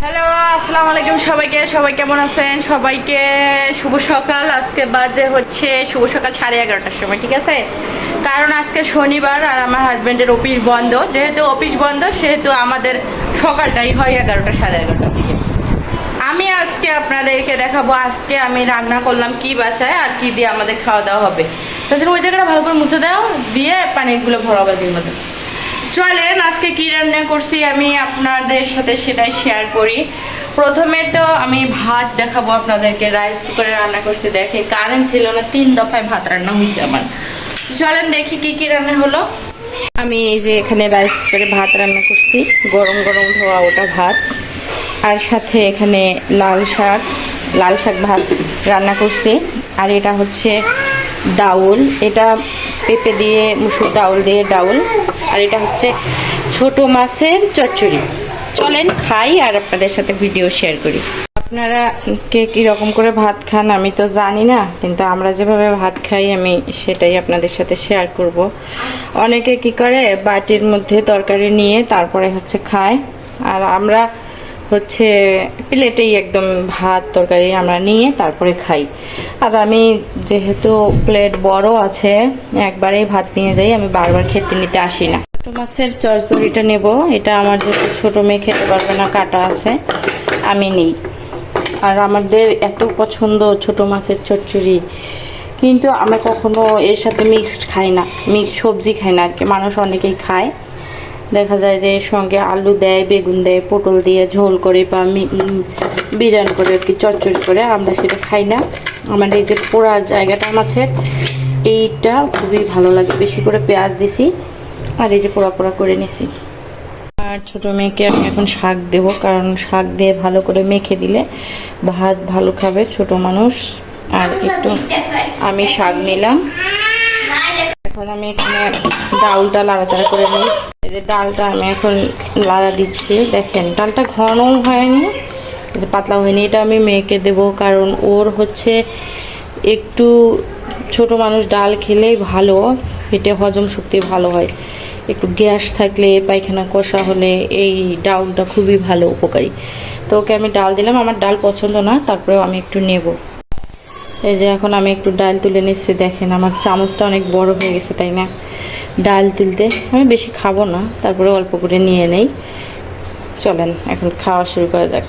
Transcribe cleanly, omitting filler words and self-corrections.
Hello, আসসালামু আলাইকুম সবাইকে। সবাই কেমন আছেন? সবাইকে শুভ সকাল। আজকে বাজে হচ্ছে শুভ সকাল 11:30টার সময়, ঠিক আছে? কারণ আজকে শনিবার আর আমার হাজব্যান্ডের অফিস বন্ধ। যেহেতু অফিস বন্ধ সেহেতু আমাদের সকালটাই হয় 11টা 11:30টার দিকে। আমি আজকে আপনাদেরকে দেখাবো আজকে আমি রান্না করলাম কি বাসায় আর কি দিয়ে আমাদের খাওয়া দাওয়া হবে। তাছাড়া ওই জায়গাটা ভালো করে মুছে দাও, দিয়ে পানিগুলো ভরাবো দির মধ্যে। চলেন আজকে কি রান্না করছি আমি আপনাদের সাথে সেটাই শেয়ার করি। প্রথমে তো আমি ভাত দেখাবো আপনাদেরকে। রাইস কুকারে রান্না করছি, দেখে কারেন্ট ছিল না, 3 দফায় ভাত রান্না হয়েছে আমার। চলেন দেখি কি কি রান্না হলো। আমি এই যে এখানে রাইস কুকারে ভাত রান্না করছি, গরম গরম ধোয়া ওটা ভাত। আর সাথে এখানে লাল শাক ভাত রান্না করছি। আর এটা হচ্ছে ডাউল, এটা পেঁপে দিয়ে মুসুর ডাউল দিয়ে ডাউল। আর এটা হচ্ছে ছোট মাছের চচ্চড়ি। চলেন খাই আর আপনাদের সাথে ভিডিও শেয়ার করি। আপনারা কে কীরকম করে ভাত খান আমি তো জানি না, কিন্তু আমরা যেভাবে ভাত খাই আমি সেটাই আপনাদের সাথে শেয়ার করব। অনেকে কি করে বাটির মধ্যে তরকারি নিয়ে তারপরে হচ্ছে খায়, আর আমরা হচ্ছে প্লেটেই একদম ভাত তরকারি আমরা নিয়ে তারপরে খাই। আর আমি যেহেতু প্লেট বড় আছে একবারেই ভাত নিয়ে যাই, আমি বারবার খেতে নিতে আসি না। ছোট মাছের চচ্চড়িটা নেব, এটা আমার যেহেতু ছোট মেয়ে খেতে পারবে না, কাটা আছে, আমি নেই। আর আমাদের এত পছন্দ ছোট মাছের চচ্চড়ি, কিন্তু আমরা কখনো এর সাথে মিক্সড খাই না, মিক্সড সবজি খাই না আর কি। মানুষ অনেকেই খায়, দেখা যায় যে এর সঙ্গে আলু দেয়, বেগুন দেয়, পটল দিয়ে ঝোল করে বা বিরিয়ানি করে আর কি, চচ্চড়ি করে। আমরা সেটা খাই না। আমার এই যে পোড়া জায়গাটা মাছের, এইটা খুবই ভালো লাগে। বেশি করে পেঁয়াজ দিছি আর এই যে পোড়া পোড়া করে নিছি। আর ছোটো মেয়েকে আমি এখন শাক দেবো, কারণ শাক দিয়ে ভালো করে মেখে দিলে ভাত ভালো খাবে ছোট মানুষ। আর একটু আমি শাক নিলাম। এখন আমি এখানে ডালটা লাড়াচাড়া করে নিই। এই যে ডালটা আমি এখন লাড়া দিচ্ছি, দেখেন ডালটা ঘনও হয়নি, যে পাতলা হয়নি। এটা আমি মেয়েকে দেবো, কারণ ওর হচ্ছে একটু ছোট মানুষ ডাল খেলেই ভালো, পেটে হজম শক্তি ভালো হয়। একটু গ্যাস থাকলে, পায়খানা কষা হলে এই ডালটা খুবই ভালো, উপকারী। তো ওকে আমি ডাল দিলাম, আমার ডাল পছন্দ না, তারপরেও আমি একটু নেব। এই যে এখন আমি একটু ডাল তুলে নিচ্ছি। দেখেন আমার চামচটা অনেক বড় হয়ে গেছে, তাই না? ডাল তুলতে আমি বেশি খাবো না, তারপরে অল্প করে নিয়ে নেই। চলেন এখন খাওয়া শুরু করা যাক।